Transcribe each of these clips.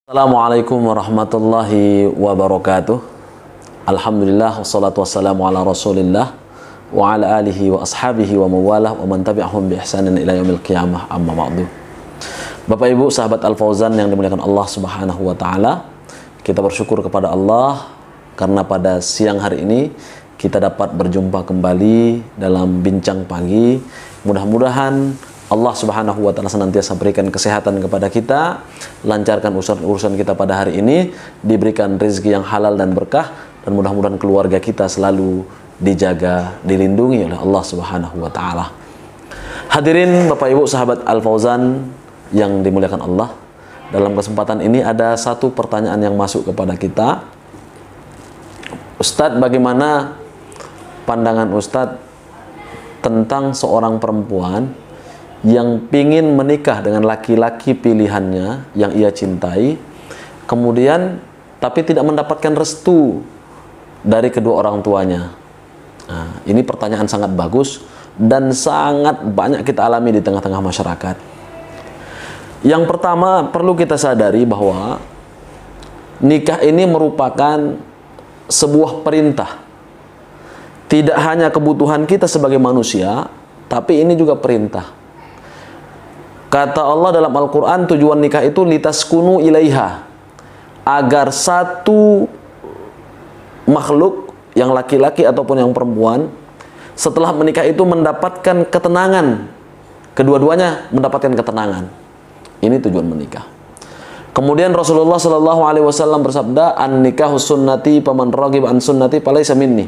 Assalamualaikum warahmatullahi wabarakatuh. Alhamdulillah wassalatu wassalamu ala rasulillah wa ala alihi wa ashabihi wa mawalah wa man tabi'ahum bi ihsanin ila yaumil qiyamah, amma ba'du. Bapak Ibu sahabat Al-Fauzan yang dimuliakan Allah Subhanahu wa taala, kita bersyukur kepada Allah karena pada siang hari ini kita dapat berjumpa kembali dalam bincang pagi. Mudah-mudahan Allah Subhanahu wa taala senantiasa berikan kesehatan kepada kita, lancarkan urusan kita pada hari ini, diberikan rezeki yang halal dan berkah, dan mudah-mudahan keluarga kita selalu dijaga, dilindungi oleh Allah Subhanahu wa taala. Hadirin Bapak Ibu sahabat Al-Fauzan yang dimuliakan Allah, dalam kesempatan ini ada satu pertanyaan yang masuk kepada kita. Ustadz, bagaimana pandangan Ustadz tentang seorang perempuan yang pingin menikah dengan laki-laki pilihannya yang ia cintai, kemudian tapi tidak mendapatkan restu dari kedua orang tuanya? Nah, ini pertanyaan sangat bagus dan sangat banyak kita alami di tengah-tengah masyarakat. Yang pertama, perlu kita sadari bahwa nikah ini merupakan sebuah perintah. Tidak hanya kebutuhan kita sebagai manusia, tapi ini juga perintah. Kata Allah dalam Al-Quran, tujuan nikah itu litaskunu ilaiha, agar satu makhluk, yang laki-laki ataupun yang perempuan, setelah menikah itu mendapatkan ketenangan. Kedua-duanya mendapatkan ketenangan. Ini tujuan menikah. Kemudian Rasulullah SAW bersabda, an-nikahu sunnati paman ragib an sunnati falaysa minni.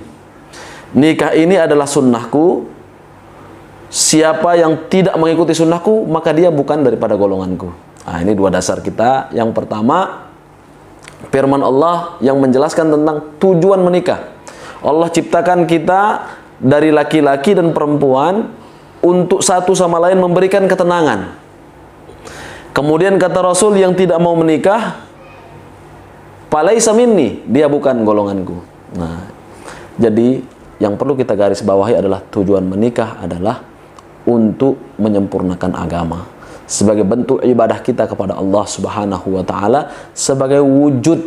Nikah ini adalah sunnahku. Siapa yang tidak mengikuti sunnahku, maka dia bukan daripada golonganku. Nah, ini dua dasar kita. Yang pertama, firman Allah yang menjelaskan tentang tujuan menikah. Allah ciptakan kita dari laki-laki dan perempuan untuk satu sama lain memberikan ketenangan. Kemudian kata Rasul, yang tidak mau menikah, falaisa minni, dia bukan golonganku. Nah, jadi yang perlu kita garis bawahi adalah tujuan menikah adalah untuk menyempurnakan agama, sebagai bentuk ibadah kita kepada Allah Subhanahu wa taala, sebagai wujud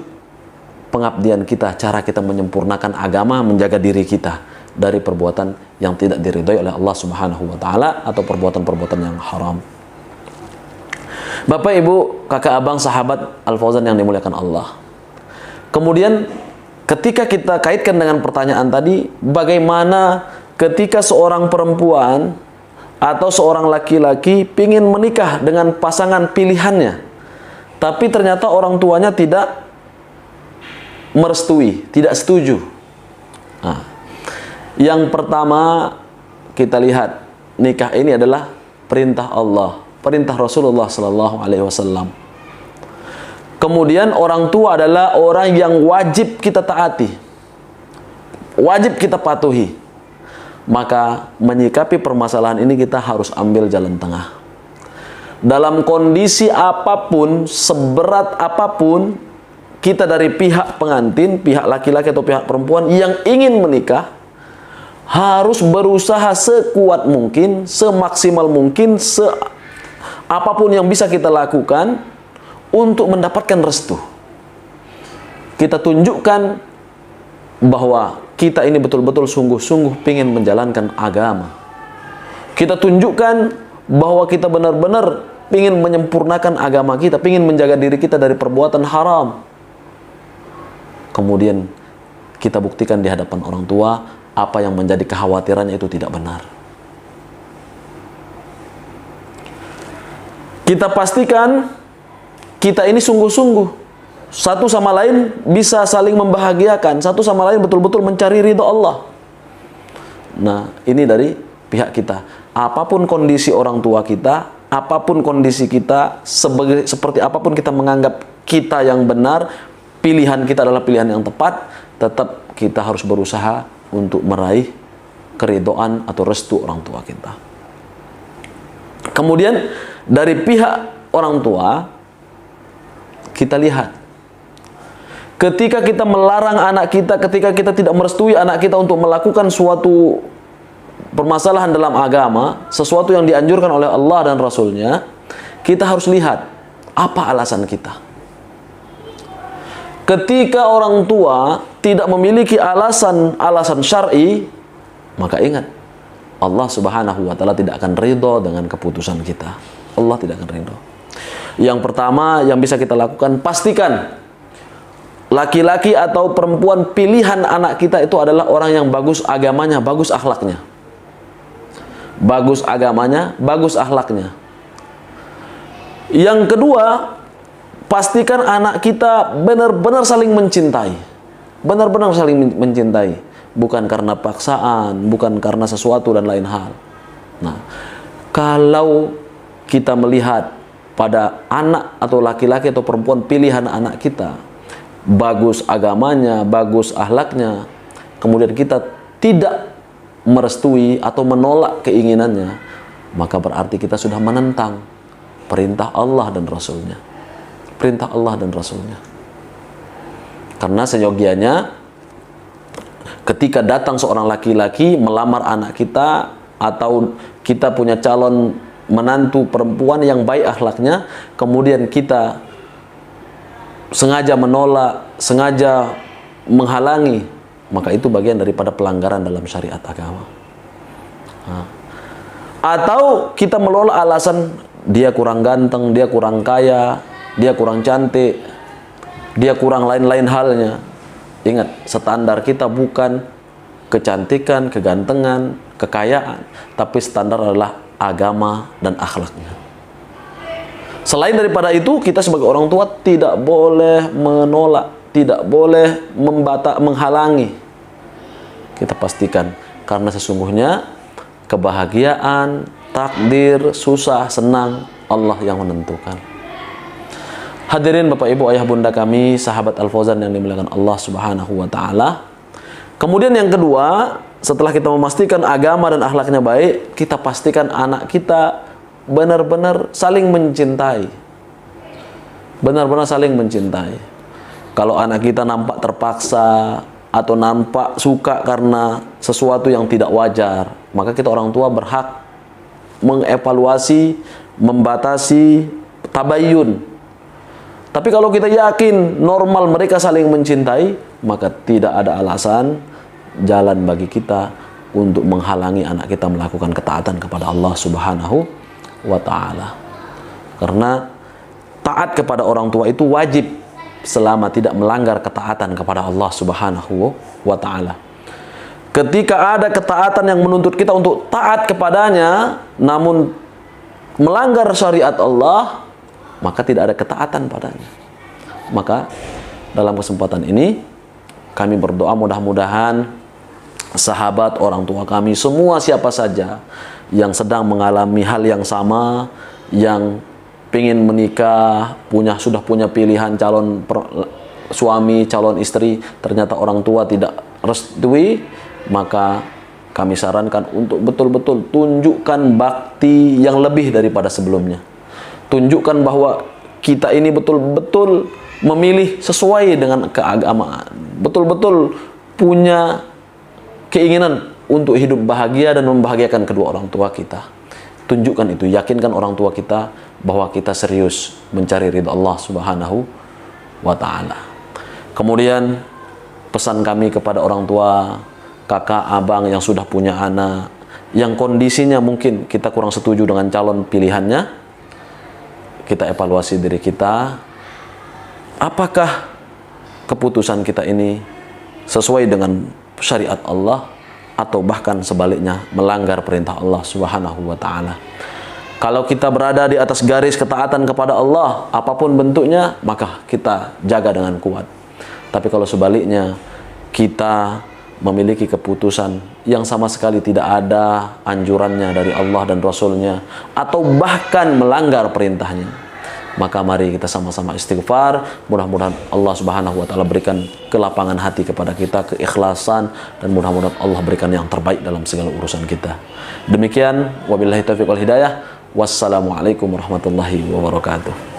pengabdian kita, cara kita menyempurnakan agama, menjaga diri kita dari perbuatan yang tidak diridhai oleh Allah Subhanahu wa taala atau perbuatan-perbuatan yang haram. Bapak Ibu, kakak abang sahabat Al-Fauzan yang dimuliakan Allah. Kemudian ketika kita kaitkan dengan pertanyaan tadi, bagaimana ketika seorang perempuan atau seorang laki-laki ingin menikah dengan pasangan pilihannya, tapi ternyata orang tuanya tidak merestui, tidak setuju. Nah, yang pertama kita lihat, nikah ini adalah perintah Allah, perintah Rasulullah SAW. Kemudian orang tua adalah orang yang wajib kita taati, wajib kita patuhi. Maka menyikapi permasalahan ini kita harus ambil jalan tengah. Dalam kondisi apapun, seberat apapun, kita dari pihak pengantin, pihak laki-laki atau pihak perempuan yang ingin menikah, harus berusaha sekuat mungkin, semaksimal mungkin, apapun yang bisa kita lakukan untuk mendapatkan restu. Kita tunjukkan bahwa kita ini betul-betul sungguh-sungguh ingin menjalankan agama. Kita tunjukkan bahwa kita benar-benar ingin menyempurnakan agama kita, ingin menjaga diri kita dari perbuatan haram. Kemudian kita buktikan di hadapan orang tua apa yang menjadi kekhawatirannya itu tidak benar. Kita pastikan kita ini sungguh-sungguh, satu sama lain bisa saling membahagiakan, satu sama lain betul-betul mencari ridha Allah. Nah, ini dari pihak kita. Apapun kondisi orang tua kita, apapun kondisi kita, seperti apapun kita menganggap kita yang benar, pilihan kita adalah pilihan yang tepat, tetap kita harus berusaha untuk meraih keridhaan atau restu orang tua kita. Kemudian dari pihak orang tua, kita lihat, ketika kita melarang anak kita, ketika kita tidak merestui anak kita untuk melakukan suatu permasalahan dalam agama, sesuatu yang dianjurkan oleh Allah dan Rasulnya, kita harus lihat apa alasan kita. Ketika orang tua tidak memiliki alasan syar'i, maka ingat, Allah Subhanahu wa Ta'ala tidak akan ridho dengan keputusan kita. Allah tidak akan ridho. Yang pertama yang bisa kita lakukan, pastikan laki-laki atau perempuan pilihan anak kita itu adalah orang yang bagus agamanya, bagus akhlaknya. Bagus agamanya, bagus akhlaknya. Yang kedua, pastikan anak kita benar-benar saling mencintai. Benar-benar saling mencintai. Bukan karena paksaan, bukan karena sesuatu dan lain hal. Nah, kalau kita melihat pada anak atau laki-laki atau perempuan pilihan anak kita, bagus agamanya, bagus akhlaknya, kemudian kita tidak merestui atau menolak keinginannya, maka berarti kita sudah menentang perintah Allah dan Rasulnya. Perintah Allah dan Rasulnya. Karena seyogianya ketika datang seorang laki-laki melamar anak kita, atau kita punya calon menantu perempuan yang baik akhlaknya, kemudian kita sengaja menolak, sengaja menghalangi, maka itu bagian daripada pelanggaran dalam syariat agama. Atau kita menolak alasan dia kurang ganteng, dia kurang kaya, dia kurang cantik, dia kurang lain-lain halnya. Ingat, standar kita bukan kecantikan, kegantengan, kekayaan, tapi standar adalah agama dan akhlaknya. Selain daripada itu, kita sebagai orang tua tidak boleh menolak, tidak boleh menghalangi. Kita pastikan, karena sesungguhnya kebahagiaan, takdir, susah, senang, Allah yang menentukan. Hadirin Bapak Ibu, ayah bunda kami, sahabat Al-Fauzan yang dimuliakan Allah Subhanahu wa Ta'ala. Kemudian yang kedua, setelah kita memastikan agama dan akhlaknya baik, kita pastikan anak kita benar-benar saling mencintai. Benar-benar saling mencintai. Kalau anak kita nampak terpaksa atau nampak suka karena sesuatu yang tidak wajar, maka kita orang tua berhak mengevaluasi, membatasi, tabayyun. Tapi kalau kita yakin normal mereka saling mencintai, maka tidak ada alasan jalan bagi kita untuk menghalangi anak kita melakukan ketaatan kepada Allah Subhanahu wa Ta'ala. Karena taat kepada orang tua itu wajib selama tidak melanggar ketaatan kepada Allah Subhanahu wa Ta'ala. Ketika ada ketaatan yang menuntut kita untuk taat kepadanya, namun melanggar syariat Allah, maka tidak ada ketaatan padanya. Maka dalam kesempatan ini kami berdoa mudah-mudahan sahabat, orang tua kami, semua siapa saja yang sedang mengalami hal yang sama, yang ingin menikah, sudah punya pilihan calon suami, calon istri, ternyata orang tua tidak restui, maka kami sarankan untuk betul-betul tunjukkan bakti yang lebih daripada sebelumnya. Tunjukkan bahwa kita ini betul-betul memilih sesuai dengan keagamaan, betul-betul punya keinginan untuk hidup bahagia dan membahagiakan kedua orang tua kita. Tunjukkan itu, yakinkan orang tua kita bahwa kita serius mencari ridha Allah Subhanahu wa Ta'ala. Kemudian pesan kami kepada orang tua, kakak, abang yang sudah punya anak, yang kondisinya mungkin kita kurang setuju dengan calon pilihannya, kita evaluasi diri kita, apakah keputusan kita ini sesuai dengan syariat Allah, atau bahkan sebaliknya melanggar perintah Allah Subhanahu wa Ta'ala. Kalau kita berada di atas garis ketaatan kepada Allah, apapun bentuknya, maka kita jaga dengan kuat. Tapi kalau sebaliknya, kita memiliki keputusan yang sama sekali tidak ada anjurannya dari Allah dan Rasulnya, atau bahkan melanggar perintahnya, maka mari kita sama-sama istighfar. Mudah-mudahan Allah Subhanahu wa Ta'ala berikan kelapangan hati kepada kita, keikhlasan, dan mudah-mudahan Allah berikan yang terbaik dalam segala urusan kita. Demikian, wabillahi taufiq wal hidayah. Wassalamualaikum warahmatullahi wabarakatuh.